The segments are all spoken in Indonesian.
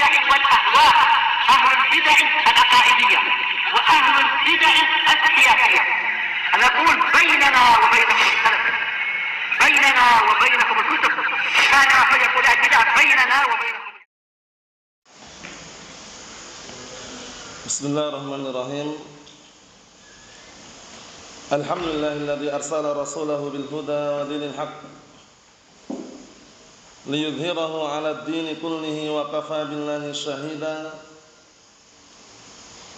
البدع والأهواء، أهل البدع العقائدية وأهل البدع السياسية. نقول بيننا وبينكم السلف، بيننا وبينكم الكتب، كان فيقول البدع بيننا وبينكم. بسم الله الرحمن الرحيم. الحمد لله الذي أرسل رسوله بالهدى ودين الحق ليظهره على الدين كله وكفى بالله شهيدا.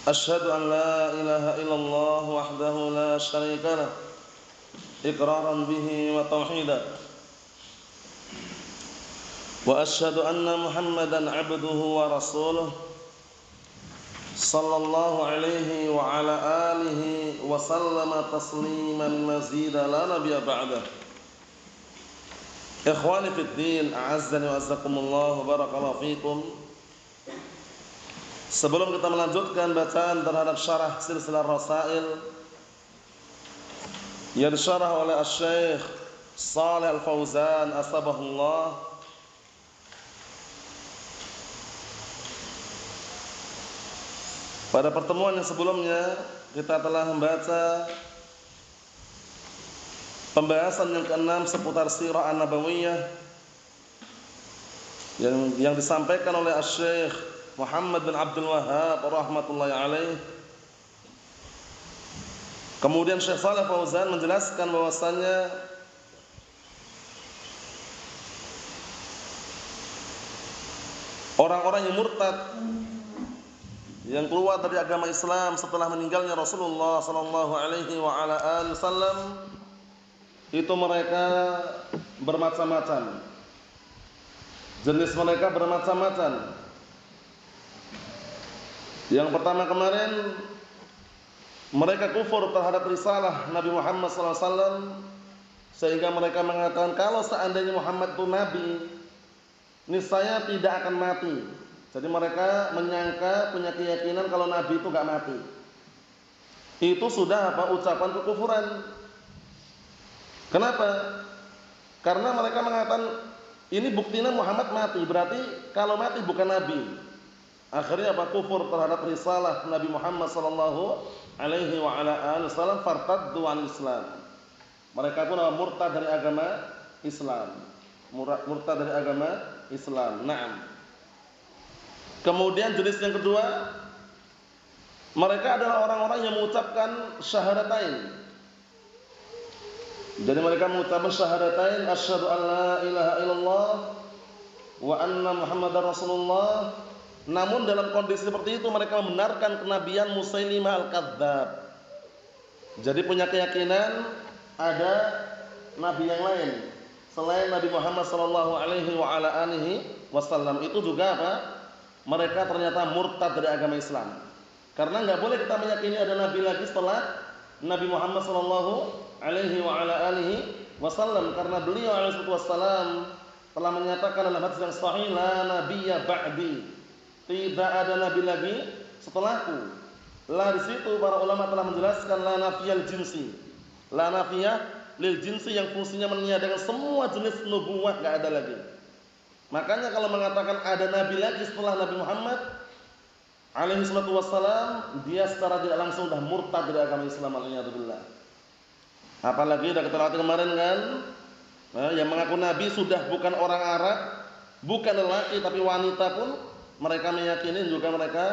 أشهد أن لا إله إلا الله وحده لا شريك له إقرارا به وتوحيدا، وأشهد أن محمدا عبده ورسوله صلى الله عليه وعلى آله وسلم تسليما مزيدا لا نبي بعده. Ikhwani fid din, a'azzani wa azzakumullah, barakallahu fikum. Sebelum kita melanjutkan bacaan terhadap syarah silsilah Rasail yang disyarah oleh Asy-Syaikh Shalih Al-Fauzan asbahullah, pada pertemuan yang sebelumnya kita telah membaca pembahasan yang ke-6 seputar sirah an-nabawiyah yang disampaikan oleh Asy-Syaikh Muhammad bin Abdul Wahhab rahmatullahi alaih. Kemudian Syekh Shalih Fauzan menjelaskan bahwasannya orang-orang yang murtad, yang keluar dari agama Islam setelah meninggalnya Rasulullah sallallahu alaihi wa ala alihi wasallam, itu mereka bermacam-macam. Jenis mereka bermacam-macam. Yang pertama kemarin, mereka kufur terhadap risalah Nabi Muhammad SAW, sehingga mereka mengatakan kalau seandainya Muhammad itu Nabi, niscaya tidak akan mati. Jadi mereka menyangka, punya keyakinan kalau Nabi itu gak mati. Itu sudah ucapan kekufuran. Kenapa? Karena mereka mengatakan ini buktinya Muhammad mati, berarti kalau mati bukan Nabi. Akhirnya kufur terhadap risalah Nabi Muhammad sallallahu alaihi wa ala alihi wasallam, fartaddu an Islam. Mereka pun murtad dari agama Islam. Murtad dari agama Islam. Naam. Kemudian jenis yang kedua, mereka adalah orang-orang yang mengucapkan syahadatain. Jadi mereka mengucapkan syahadatain, asyhadu an la ilaha illallah wa anna muhammadar rasulullah. Namun dalam kondisi seperti itu mereka membenarkan kenabian Musailimah al-Kadzdzab. Jadi punya keyakinan ada nabi yang lain selain Nabi Muhammad sallallahu alaihi wa ala alihi wasallam. Itu juga mereka ternyata murtad dari agama Islam. Karena enggak boleh kita meyakini ada nabi lagi setelah Nabi Muhammad sallallahu alaihi wa ala alihi wasallam, karena beliau alaihi wasallam telah menyatakan dalam hadis yang sahih, la nabiyya ba'di. Tidak ada nabi lagi setelahku. La, di situ para ulama telah menjelaskan la nafiyal jinsi. La nafiyah lil jinsi, yang fungsinya meniadakan semua jenis nubuwah, enggak ada lagi. Makanya kalau mengatakan ada nabi lagi setelah Nabi Muhammad alaihi wassalam, dia secara tidak langsung sudah murtad dari agama Islam. Alhamdulillah. Apalagi sudah kita lihat kemarin kan, yang mengaku nabi sudah bukan orang Arab, bukan lelaki tapi wanita pun mereka meyakini juga, mereka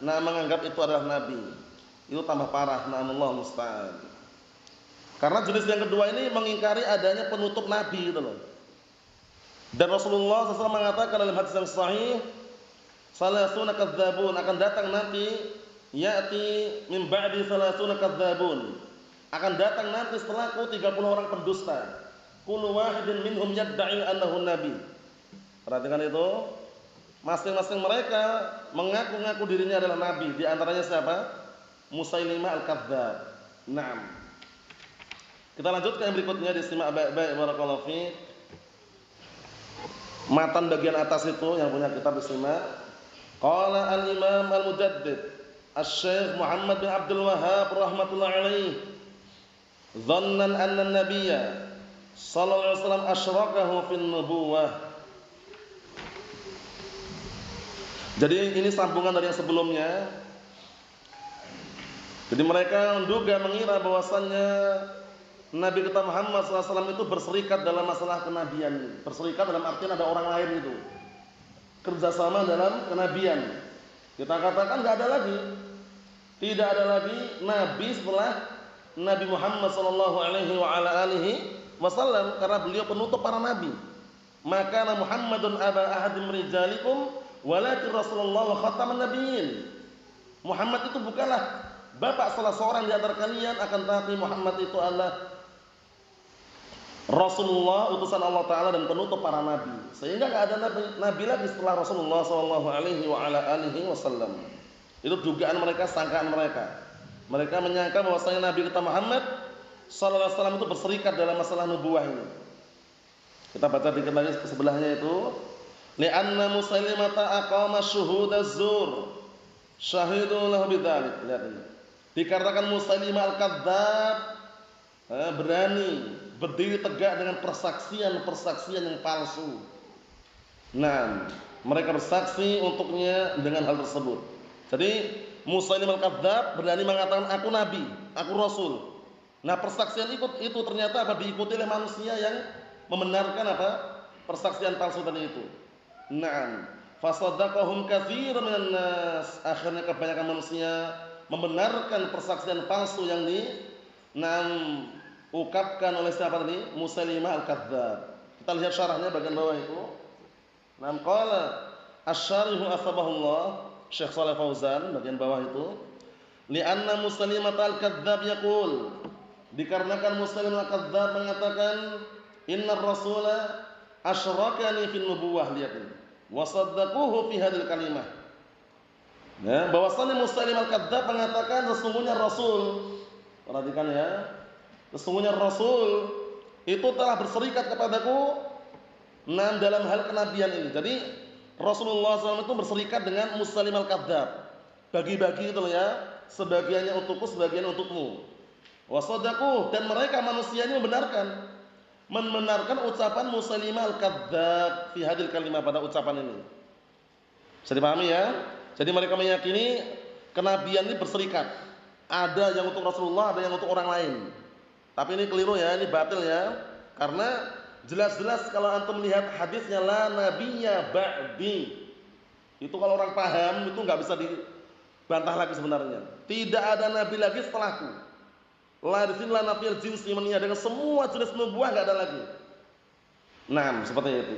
menganggap itu adalah nabi. Itu tambah parah, na'amullah musta'an. Karena jenis yang kedua ini mengingkari adanya penutup nabi gitu loh. Dan Rasulullah SAW mengatakan dalam hadis yang sahih, salasuna kadzdzabun, akan datang nanti, ya'ti min ba'di salasuna kadzdzabun, akan datang nanti setelahku 30 orang pendusta. Kullu wahidin minhum yadda'i annahu nabi. Perhatikan itu, masing-masing mereka mengaku-ngaku dirinya adalah nabi. Di antaranya siapa? Musailimah al-Kadzdzab. Naam. Kita lanjutkan yang berikutnya, disimak baik-baik barakallahu fiik. Matan bagian atas itu yang punya kitab disimak. Qala al-Imam al-Mujaddid Asy-Syaikh Muhammad bin Abdul Wahhab rahmatullahi alaih, dhannan anna an-nabiyya sallallahu alaihi wasallam asyrakahu fin nubuwah. Jadi ini sambungan dari yang sebelumnya. Jadi mereka menduga mengira bahwasannya Nabi kita Muhammad SAW itu berserikat dalam masalah kenabian. Berserikat dalam artian ada orang lain itu, kerjasama dalam kenabian. Kita katakan nggak ada lagi, tidak ada lagi Nabi setelah Nabi Muhammad SAW, karena beliau penutup para Nabi. Maka Muhammadun aba ahadim rijalikum walakin Rasulullah wa khataman nabiyyin. Muhammad itu bukanlah bapak salah seorang di antara kalian, akan tetapi Muhammad itu adalah Rasulullah, utusan Allah Ta'ala dan penutup para nabi. Sehingga tidak ada nabi lagi setelah Rasulullah SAW. Itu dugaan mereka, sangkaan mereka. Mereka menyangka bahwasanya Nabi kita Muhammad SAW itu berserikat dalam masalah nubuwah ini. Kita baca dikit lagi sebelahnya itu. Li'anna Musailimata aqama syuhudaz zur syahidu lahu bidzalik. Lihat ini. Dikarenakan Musailimah al-Kadzdzab berani berdiri tegak dengan persaksian yang palsu. Nah, mereka bersaksi untuknya dengan hal tersebut. Jadi Musailimah al-Kadzdzab berani mengatakan aku nabi, aku rasul. Nah, persaksian itu ternyata diikuti oleh manusia yang membenarkan persaksian palsu tadi itu. Nah, fasaddaqahum katsirun minan nas. Akhirnya kebanyakan manusia membenarkan persaksian palsu yang diungkapkan oleh siapa tadi? Musailimah al-Kadzdzab. Kita lihat syarahnya bagian bawah itu. Nam qala asy-syarihu asbahullah, Syekh Shalih Fauzan bagian bawah itu. Li'anna Musailimah al-Kadzdzab yaqul, dikarenakan Musailimah al-Kadzdzab mengatakan innar rasula asyrakani fin nubuwah, lihat ini. Wa saddaquhu fi hadhil kalimah. Nah, bahwasanya Musailimah al-Kadzdzab mengatakan sesungguhnya Rasul, perhatikan ya, sesungguhnya Rasul itu telah berserikat kepadaku dalam hal kenabian ini. Jadi Rasulullah SAW itu berserikat dengan Musailimah al-Kadzdzab, bagi-bagi itu ya, sebagiannya untukku, sebagian untukmu. Wa saddaquhu, dan mereka manusia ini membenarkan ucapan Musailimah al-Kadzdzab fi hadil kalimah, pada ucapan ini. Bisa dipahami ya? Jadi mereka meyakini kenabian ini berserikat. Ada yang untuk Rasulullah, ada yang untuk orang lain. Tapi ini keliru ya, ini batil ya. Karena jelas-jelas kalau antum melihat hadisnya la nabiyya ba'di, itu kalau orang paham itu nggak bisa dibantah lagi sebenarnya. Tidak ada nabi lagi setelahku. La di sini la nafil jinsi, dengan semua jenis nubuah nggak ada lagi. Nah, seperti itu.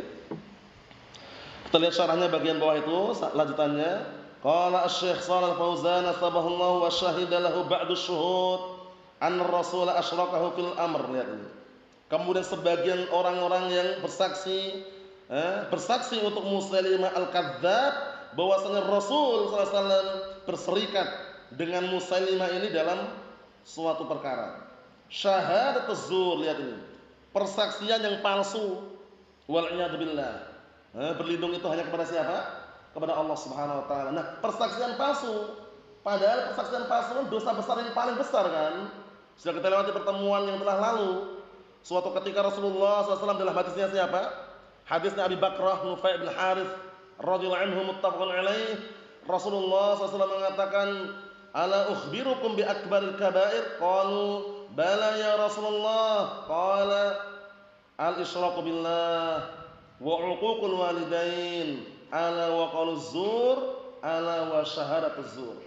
Kita lihat syarahnya bagian bawah itu, lanjutannya. Qala Asy-Syaikh Shalih Fauzan sabahullahu wa syahida lahu ba'du syuhud an Rasul asyrakahu fil amr. Lihat ini. Kemudian sebagian orang-orang yang bersaksi untuk Musailimah al-Kadzdzab bahwasanya Rasul sallallahu alaihi wasallam berserikat dengan Musailimah ini dalam suatu perkara. Syahadatuz zur, lihat ini. Persaksian yang palsu. Wal iyad billah. Berlindung itu hanya kepada siapa? Kepada Allah Subhanahu wa taala. Nah, persaksian palsu, padahal persaksian palsu itu dosa besar yang paling besar kan? Sudah kita lewati pertemuan yang telah lalu. Suatu ketika Rasulullah SAW dalam hadisnya siapa? Hadisnya Abi Bakrah Nufai bin Harith radhiyallahu anhu muttafaqun alaih. Rasulullah SAW mengatakan, "Ala ukhbirukum bi akbaril kaba'ir?" Qalu, "Bala ya Rasulullah." Qala, "Al-isyraku billah wa 'uququl walidain, ala wa qauluz zur, ala wa syahadatuz zur."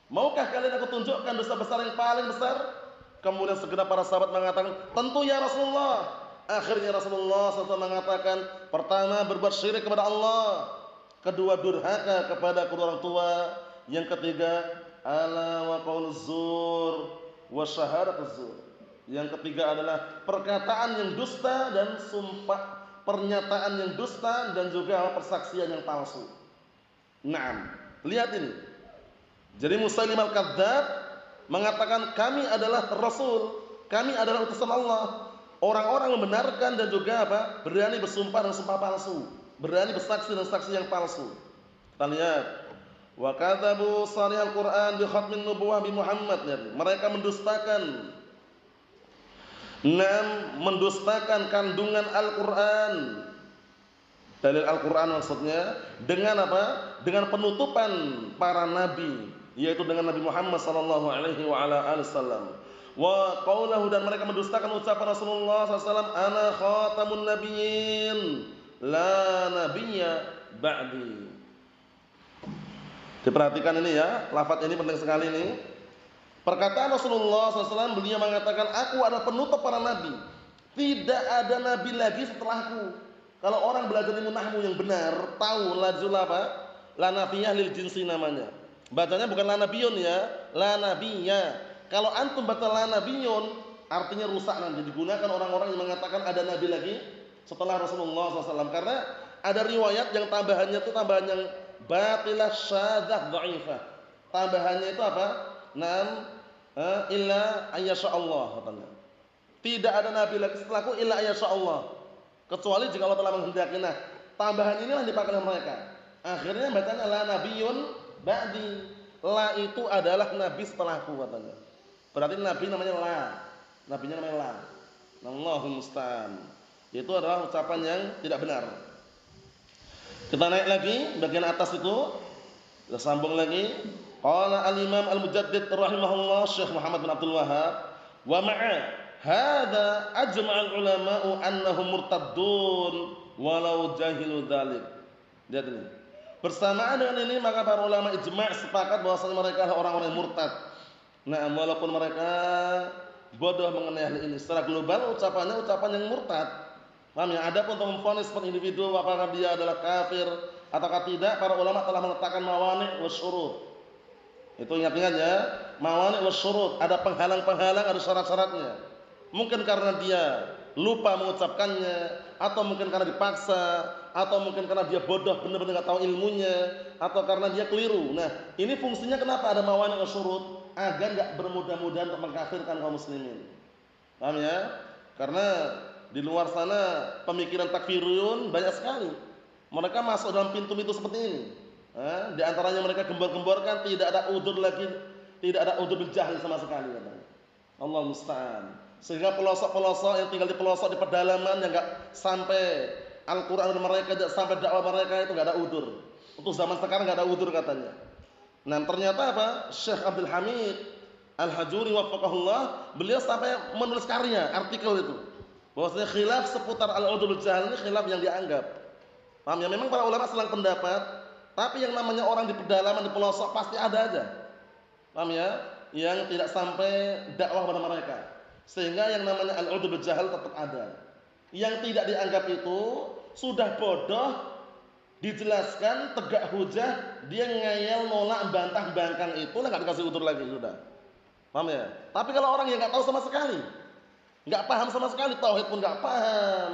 Maukah kalian aku tunjukkan dosa besar yang paling besar? Kemudian segera para sahabat mengatakan, "Tentu ya Rasulullah." Akhirnya Rasulullah SAW mengatakan, pertama berbuat syirik kepada Allah, kedua durhaka kepada kedua orang tua, yang ketiga ala wa qauluz zur wa syahadatuz zur. Yang ketiga adalah perkataan yang dusta dan sumpah, pernyataan yang dusta dan juga persaksian yang palsu. Naam, lihat ini. Jadi Musailimah al-Kadzdzab mengatakan kami adalah Rasul, kami adalah utusan Allah. Orang-orang membenarkan dan juga berani bersumpah dan sumpah palsu, berani bersaksi dan saksi yang palsu. Kita lihat, wa kadzabu sarihal Quran bi khatmin nubuwah bi Muhammad. Mereka mendustakan kandungan Al-Quran dalil Al-Qur'an maksudnya, dengan apa? Dengan penutupan para nabi, yaitu dengan Nabi Muhammad sallallahu alaihi wa ala alihi wasallam. Wa qaulahu, dan mereka mendustakan ucapan Rasulullah SAW, ana khatamun nabiyyin la nabiyya ba'di. Diperhatikan ini ya, lafaz ini penting sekali ini. Perkataan Rasulullah SAW, beliau mengatakan, aku adalah penutup para nabi, tidak ada nabi lagi setelahku. Kalau orang belajar ilmu nahwu yang benar, tahu lafzul apa? La nafiyah lil jinsi namanya. Bacanya bukan la nabiyun ya, la nabiyya. Kalau antum baca la nabiyun, artinya rusak nanti, digunakan orang-orang yang mengatakan ada nabi lagi setelah Rasulullah SAW. Karena ada riwayat yang tambahannya itu tambahan yang batilah syadzah dhaifah. Tambahannya itu apa? Nam illa ayyasha Allah katanya. Tidak ada nabi lagi setelahku illa ayyasha Allah. Kecuali jika Allah telah menghendaki. Nah, tambahan inilah yang dipakai oleh mereka. Akhirnya bacanya la nabiyyun ba'di. La itu adalah nabi setelahku katanya. Berarti nabi namanya la. Nabinya namanya la. Allahul musta'an. Itu adalah ucapan yang tidak benar. Kita naik lagi bagian atas itu. Kita sambung lagi. Qala al-Imam al-Mujaddid rahimahullah Syekh Muhammad bin Abdul Wahhab, wa ma'a hadza ajma'al ulama'u annahum murtaddun walau jahilu dzalik. Lihat ini. Bersamaan dengan ini maka para ulama ijma' sepakat bahwasanya mereka adalah orang-orang yang murtad. Nah, walaupun mereka bodoh mengenai hal ini, secara global ucapannya ucapan yang murtad. Paham ya? Adapun untuk memvonis per individu apakah dia adalah kafir ataukah tidak, para ulama telah meletakkan mawani' wa syurut. Itu ingat-ingat ya, mawani' wa syurut, ada penghalang-penghalang, ada syarat-syaratnya. Mungkin karena dia lupa mengucapkannya, atau mungkin karena dipaksa, atau mungkin karena dia bodoh benar-benar enggak tahu ilmunya, atau karena dia keliru. Nah, ini fungsinya kenapa ada mawani' wa syurut? Agar enggak bermudah-mudahan untuk mengkafirkan kaum muslimin. Paham ya? Karena di luar sana pemikiran takfiriyun banyak sekali. Mereka masuk dalam pintu-pintu seperti ini. Di antaranya mereka gembor-gemborkan tidak ada udzur lagi, tidak ada udzur bil jahl sama sekali katanya. Allah musta'an. Sehingga pelosok-pelosok yang tinggal di pelosok di pedalaman yang enggak sampai Al-Qur'an mereka, tidak sampai dakwah mereka itu enggak ada udzur. Untuk zaman sekarang enggak ada udzur katanya. Nah, ternyata apa? Syekh Abdul Hamid Al-Hajuri wafaqahullah, beliau sampai menulis karya, artikel itu. Bahwasanya khilaf seputar al-udzur bil jahl ini khilaf yang dianggap. Paham ya? Memang para ulama selang pendapat. Tapi yang namanya orang di pedalaman, di pelosok pasti ada aja. Paham ya? Yang tidak sampai dakwah kepada mereka. Sehingga yang namanya al-udzur bil jahl tetap ada. Yang tidak dianggap itu sudah bodoh, dijelaskan tegak hujah, dia ngeyel, nolak, bantah, bangkang, itu lah enggak dikasih udzur lagi sudah. Paham ya? Tapi kalau orang yang enggak tahu sama sekali, enggak paham sama sekali, tauhid pun enggak paham,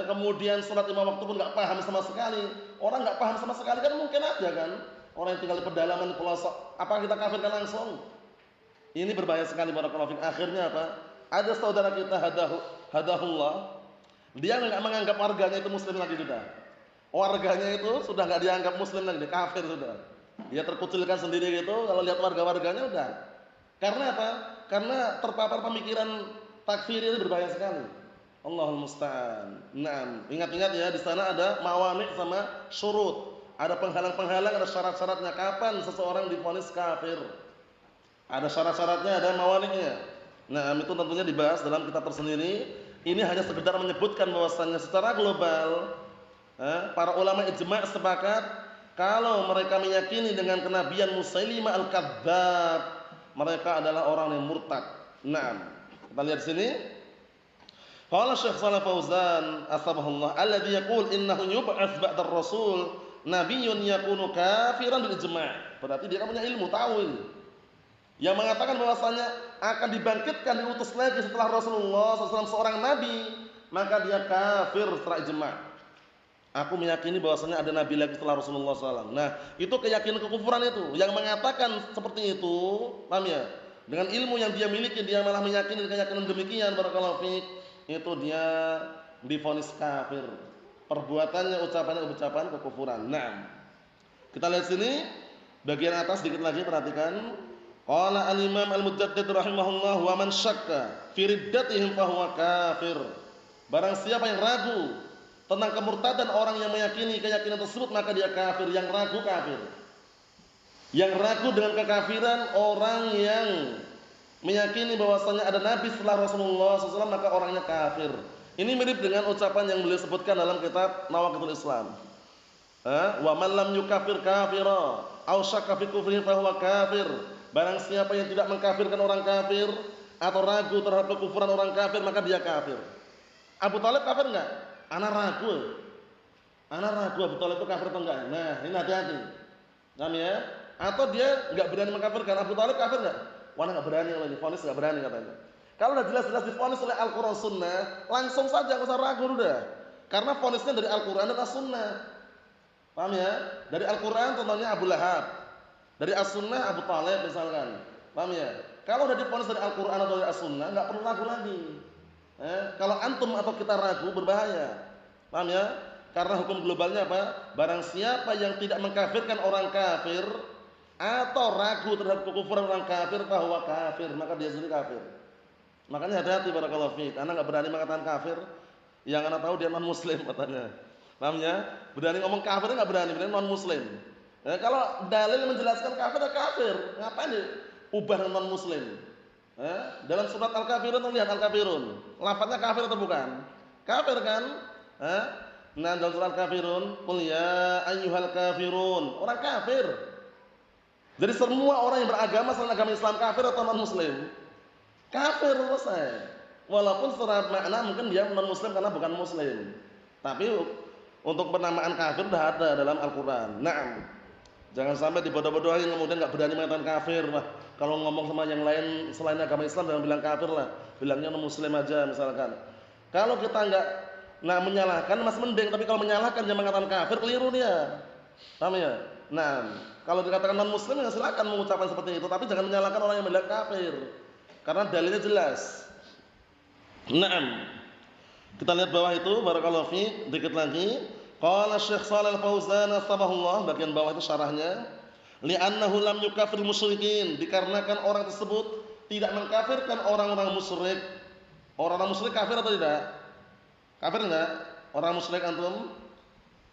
kemudian salat lima waktu pun enggak paham sama sekali. Orang enggak paham sama sekali kan mungkin aja kan. Orang yang tinggal di pedalaman, di pelosok, apa kita kafirkan langsung? Ini berbahaya sekali para kafir. Akhirnya apa? Ada saudara kita hadahullah, dia enggak menganggap warganya itu muslim lagi sudah. Warganya itu sudah enggak dianggap muslim lagi, kafir sudah. Dia terkucilkan sendiri gitu kalau lihat warga-warganya udah. Karena apa? Karena terpapar pemikiran takfir itu berbahaya sekali. Allahul musta'an. Naam, ingat-ingat ya, di sana ada mawani' sama syurut. Ada penghalang-penghalang, ada syarat-syaratnya kapan seseorang divonis kafir. Ada syarat-syaratnya, ada mawani'nya. Nah, itu tentunya dibahas dalam kitab tersendiri. Ini hanya sekedar menyebutkan bahwasannya secara global para ulama ijma' sepakat kalau mereka meyakini dengan kenabian Musailimah al-Kadzdzab, mereka adalah orang yang murtad. Naam. Kita lihat sini. Qala Syekh Shalih Fauzan asbahullah alladzi yaqul innahu yub'ats ba'da ar-rasul nabiyyun yakunu kafiran bil ijma'. Berarti dia punya ilmu, tahu ini. Yang mengatakan bahwasanya akan dibangkitkan, diutus lagi setelah Rasulullah SAW seorang nabi, maka dia kafir secara ijma'. Aku meyakini bahwasanya ada nabi lagi setelah Rasulullah SAW. Nah, itu keyakinan kekufuran itu. Yang mengatakan seperti itu, paham ya? Dengan ilmu yang dia miliki, dia malah meyakini keyakinan demikian, barakallahu fiik. Itu dia divonis kafir. Perbuatannya, ucapannya ucapan kekufuran. Nah, kita lihat sini bagian atas sedikit lagi, perhatikan. Qala al-Imam al-Mujaddid rahimahullah, wa man syakka fi riddatihim fa huwa kafir. Barang siapa yang ragu tentang kemurtadan orang yang meyakini keyakinan tersebut maka dia kafir, yang ragu kafir. Yang ragu dengan kekafiran orang yang meyakini bahwasanya ada nabi setelah Rasulullah SAW maka orangnya kafir. Ini mirip dengan ucapan yang beliau sebutkan dalam kitab Nawaqidul Islam. Wa man lam yukafir kafira aw syakka fi kufrihi fa huwa kafir. Barang siapa yang tidak mengkafirkan orang kafir atau ragu terhadap kekufuran orang kafir maka dia kafir. Abu Thalib kafir enggak? Ana ragu. Abu Thalib itu kafir atau enggak? Nah, ini hati-hati. Paham ya? Atau dia enggak berani mengkafirkan. Abu Thalib kafir enggak? Wah, enggak berani kalau ini. Vonis enggak berani katanya. Kalau udah jelas-jelas divonis oleh Al-Qur'an Sunnah, langsung saja enggak usah ragu udah. Karena vonisnya dari Al-Qur'an dan As-Sunnah. Paham ya? Dari Al-Qur'an contohnya Abu Lahab. Dari As-Sunnah Abu Thalib misalkan. Paham ya? Kalau udah divonis dari Al-Qur'an atau dari As-Sunnah, enggak perlu ragu lagi. Kalau antum atau kita ragu berbahaya. Paham ya? Karena hukum globalnya apa? Barang siapa yang tidak mengkafirkan orang kafir atau ragu terhadap kekufuran orang kafir bahwa kafir, maka dia sendiri kafir. Makanya hati-hati barakallahu fiik. Anak enggak berani mengatakan kafir, yang anak tahu dia non muslim katanya. Paham ya? Berani ngomong kafir enggak berani non muslim. Kalau dalil menjelaskan kafir ya kafir, ngapain diubah non muslim? Dalam surat Al-Kafirun lihat Al-Kafirun. Lafadznya kafir atau bukan? Kafir kan? Nah, dalam surat Al-Kafirun, qul ya ayyuhal kafirun. Orang kafir. Jadi semua orang yang beragama selain agama Islam kafir atau non muslim? Kafir selesai. Walaupun secara makna mungkin dia non muslim karena bukan muslim. Tapi untuk penamaan kafir sudah ada dalam Al-Qur'an. Naam. Jangan sampai dibodoh-bodohin kemudian enggak berani mengatakan kafir lah. Kalau ngomong sama yang lain selain agama Islam jangan bilang kafir lah. Bilangnya non muslim aja misalkan. Kalau kita enggak menyalahkan masih mending, tapi kalau menyalahkan jangan mengatakan kafir, keliru dia. Paham ya? Nah, kalau dikatakan non muslim ya silakan mengucapkan seperti itu, tapi jangan menyalahkan orang yang bilang kafir. Karena dalilnya jelas. Naam. Kita lihat bawah itu barakallahu fi dikit lagi. Qala Syekh Shalal Fauzan asbahullah, bagian bawah itu syarahnya, li'annahu lam yukafir musyrikin, dikarenakan orang tersebut tidak mengkafirkan orang-orang musyrik. Orang-orang musyrik kafir atau tidak? Kafir enggak? Orang musyrik antum?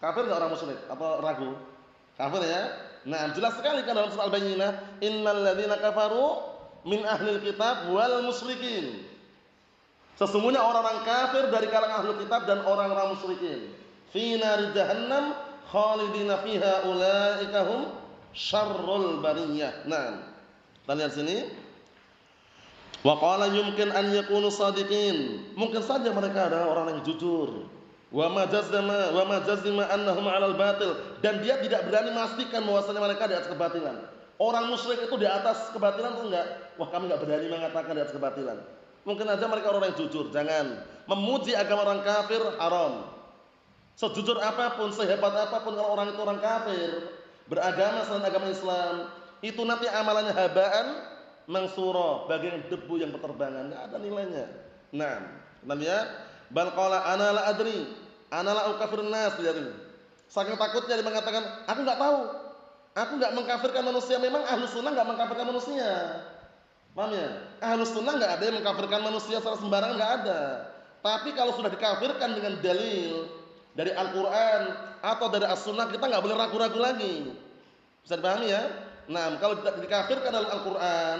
Kafir enggak orang musyrik atau ragu? Kafir ya? Nah, jelas sekali kan dalam surah Al-Bayyinah, innal ladzina kafaru min ahlil kitab wal musyrikin. Sesungguhnya orang-orang kafir dari kalangan ahlul kitab dan orang-orang musyrikin. Fi nar jahannam khalidina fiha ulaika hum syarrul bariyah. Nah, kita lihat sini. Wa qala yumkin an yakunu shadiqin. Mungkin saja mereka adalah orang yang jujur. Wa majazima annahum 'alal batil, dan dia tidak berani memastikan bahwasanya mereka di atas kebatilan. Orang musyrik itu di atas kebatilan atau enggak? Wah, kami enggak berani mengatakan di atas kebatilan. Mungkin aja mereka orang yang jujur. Jangan memuji agama orang kafir, haram. Sejujur apapun, sehebat apapun kalau orang itu orang kafir, beragama selain agama Islam, itu nanti amalannya habaan mansura, bagian debu yang berterbangan, enggak ada nilainya. Nah, kita lihat, bal qala ana la adri, ana la ukafirun nas, lihat ini. Saking takutnya dia mengatakan, aku enggak tahu. Aku enggak mengkafirkan manusia. Memang Ahlus Sunnah enggak mengkafirkan manusia. Paham ya? Ahlus Sunnah enggak ada yang mengkafirkan manusia secara sembarangan, enggak ada. Tapi kalau sudah dikafirkan dengan dalil dari Al-Quran atau dari As-Sunnah, kita nggak boleh ragu-ragu lagi. Bisa dipahami ya? Nah, kalau dikafirkan dalam Al-Quran,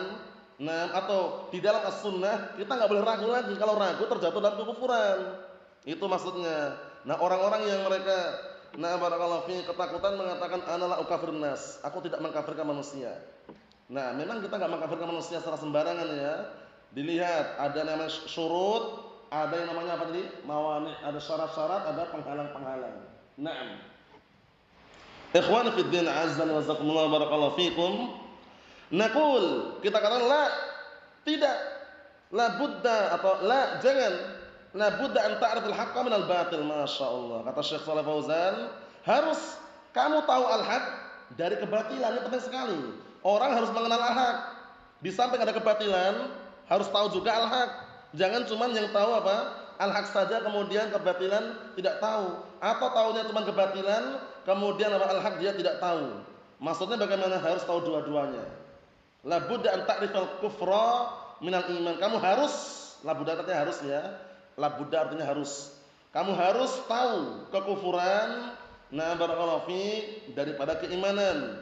nah, atau di dalam As-Sunnah, kita nggak boleh ragu lagi. Kalau ragu terjatuh dalam kekufuran. Itu maksudnya. Nah, orang-orang yang mereka, nah, barakallahu fi, ketakutan mengatakan ana la ukafirun nas, aku tidak mengkafirkan manusia. Nah, memang kita nggak mengkafirkan manusia secara sembarangan ya. Dilihat ada namanya syurut, ada yang namanya apa tadi? Mawani, ada syarat-syarat, ada penghalang-penghalang. Naam. Ikhwan fi din azza wa jazakumullah barakallahu fikum. Naqul, kita katakan la, tidak. La budda atau la, jangan. La budda an ta'rifil haqqa minal batil, masyaallah. Kata Syekh Shalal Fauzan, harus kamu tahu al-haq dari kebatilan. Ini penting sekali. Orang harus mengenal al-haq. Di samping ada kebatilan, harus tahu juga al-haq. Jangan cuma yang tahu apa? Al-haq saja kemudian kebatilan tidak tahu, atau tahunya cuma kebatilan kemudian apa al-haq dia tidak tahu. Maksudnya bagaimana? Harus tahu dua-duanya. La budda an ta'rifal kufra minal iman. Kamu harus, la budda artinya harus ya. La budda artinya harus. Kamu harus tahu kekufuran, nah barakallahu fiik, daripada keimanan.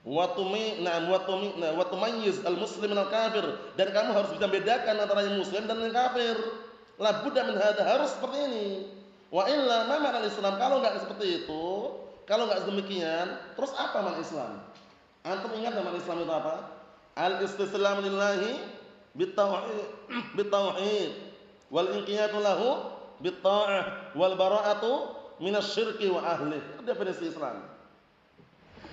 Wa tumayyiz al-muslim minal kafir, dan kamu harus bisa bedakan antara yang muslim dan yang kafir. La budda min hadza, harus seperti ini. Wa illa ma ma'na Islam, kalau enggak seperti itu, kalau enggak demikian, terus apa makna Islam? Antum ingat nama Islam itu apa? Al-istislam lillahi bitauhid wal inqiyadu lahu bitta'ah wal bara'atu minasyirki wa ahli. Itu definisi Islam.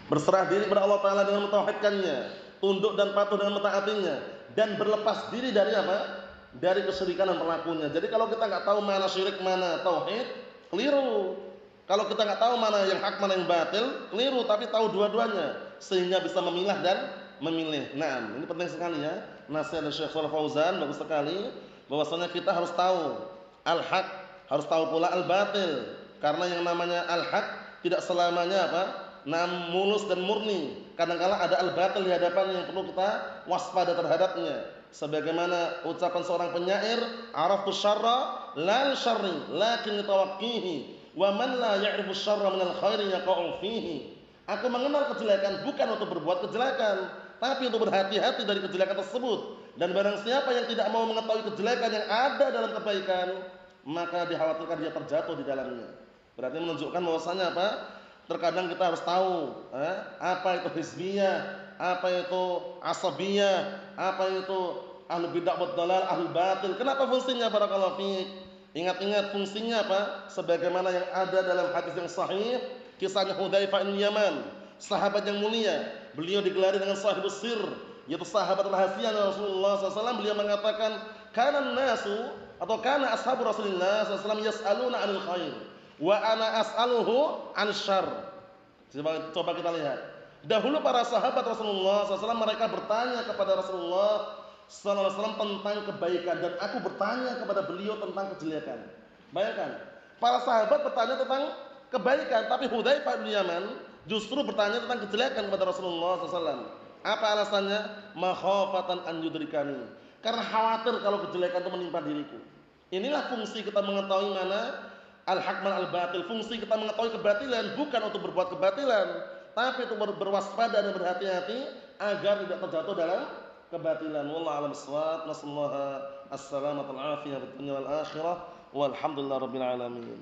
Berserah diri kepada Allah Ta'ala dengan mentauhidkannya, tunduk dan patuh dengan mentaatinya, dan berlepas diri dari apa? Dari kesyirikan dan pelakunya. Jadi kalau kita nggak tahu mana syirik, mana tauhid, keliru. Kalau kita nggak tahu mana yang hak, mana yang batil, keliru. Tapi tahu dua-duanya, sehingga bisa memilah dan memilih. Nah, ini penting sekali ya. Nasihat dari Syekh Shalih Fauzan bagus sekali. Bahwasanya kita harus tahu al-haq, harus tahu pula al-batil. Karena yang namanya al-haq tidak selamanya apa? Mulus dan murni. Kadang-kala ada al-batil di hadapannya yang perlu kita waspada terhadapnya. Sebagaimana ucapan seorang penyair, araftu syarra la syarri lakin litawaqqihi wa man la ya'rifu syarra minal khairi yaqa'u fihi. Aku mengenal kejelekan bukan untuk berbuat kejelekan, tapi untuk berhati-hati dari kejelekan tersebut. Dan barang siapa yang tidak mau mengetahui kejelekan yang ada dalam kebaikan, maka dikhawatirkan dia terjatuh di dalamnya. Berarti menunjukkan bahwasanya apa? Terkadang kita harus tahu apa itu hizbiyah, apa itu asabiyah, apa itu ahlul bid'ah wad dalal, ahlul batil. Kenapa fungsinya barakallahu fiik? Ingat-ingat fungsinya apa? Sebagaimana yang ada dalam hadis yang sahih, kisahnya Hudzaifah bin Yaman, sahabat yang mulia. Beliau digelari dengan sahibus sir, yaitu sahabat rahasia Rasulullah SAW. Beliau mengatakan, kana nasu atau kana ashabu Rasulullah SAW yas'aluna 'anil khair wa ana as'aluhu 'an syarr. Coba kita lihat. Dahulu para sahabat Rasulullah SAW mereka bertanya kepada Rasulullah SAW tentang kebaikan, dan aku bertanya kepada beliau tentang kejelekan. Bayangkan, para sahabat bertanya tentang kebaikan, tapi Hudzaifah bin Yaman justru bertanya tentang kejelekan kepada Rasulullah SAW. Apa alasannya? Makhafatan an yudrikani, karena khawatir kalau kejelekan itu menimpa diriku. Inilah fungsi kita mengetahui mana al-haq man al-batil. Fungsi kita mengetahui kebatilan bukan untuk berbuat kebatilan, tapi untuk berwaspada dan berhati-hati agar tidak terjatuh dalam kebatilan. Wallahu a'lam bissawab. Nasallahu as-salamata wal afiyah fid dunya wal akhirah. Walhamdulillahirabbil alamin.